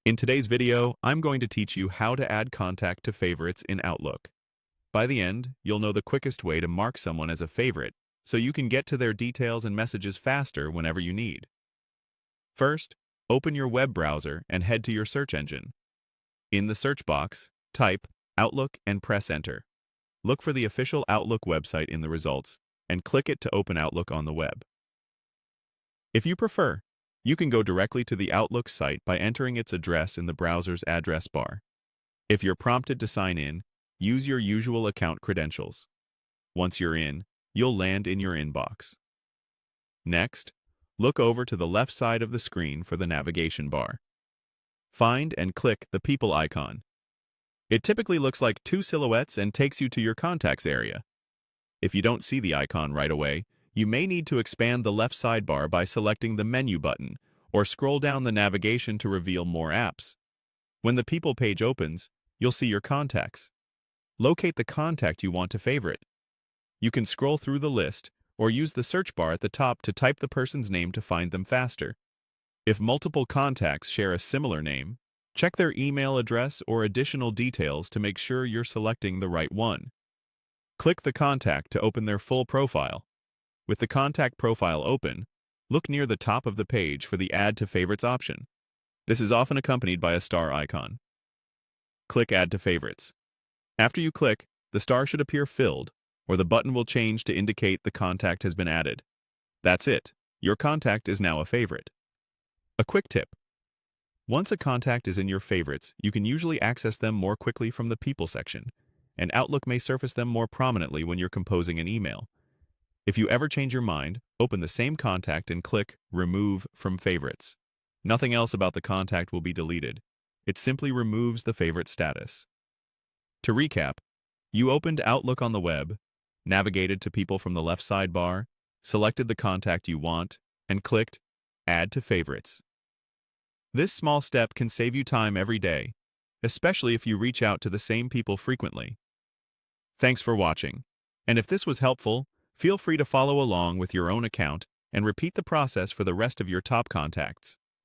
In today's video, I'm going to teach you how to add contact to favorites in Outlook. By the end, you'll know the quickest way to mark someone as a favorite, so you can get to their details and messages faster whenever you need. First, open your web browser and head to your search engine. In the search box, type Outlook and press Enter. Look for the official Outlook website in the results and click it to open Outlook on the web. If you prefer, you can go directly to the Outlook site by entering its address in the browser's address bar. If you're prompted to sign in, use your usual account credentials. Once you're in, you'll land in your inbox. Next, look over to the left side of the screen for the navigation bar. Find and click the People icon. It typically looks like two silhouettes and takes you to your contacts area. If you don't see the icon right away, you may need to expand the left sidebar by selecting the menu button or scroll down the navigation to reveal more apps. When the People page opens, you'll see your contacts. Locate the contact you want to favorite. You can scroll through the list or use the search bar at the top to type the person's name to find them faster. If multiple contacts share a similar name, check their email address or additional details to make sure you're selecting the right one. Click the contact to open their full profile. With the contact profile open, look near the top of the page for the Add to Favorites option. This is often accompanied by a star icon. Click Add to Favorites. After you click, the star should appear filled, or the button will change to indicate the contact has been added. That's it. Your contact is now a favorite. A quick tip. Once a contact is in your favorites, you can usually access them more quickly from the People section, and Outlook may surface them more prominently when you're composing an email. If you ever change your mind, open the same contact and click Remove from Favorites. Nothing else about the contact will be deleted. It simply removes the favorite status. To recap, you opened Outlook on the web, navigated to People from the left sidebar, selected the contact you want, and clicked Add to Favorites. This small step can save you time every day, especially if you reach out to the same people frequently. Thanks for watching, and if this was helpful, feel free to follow along with your own account and repeat the process for the rest of your top contacts.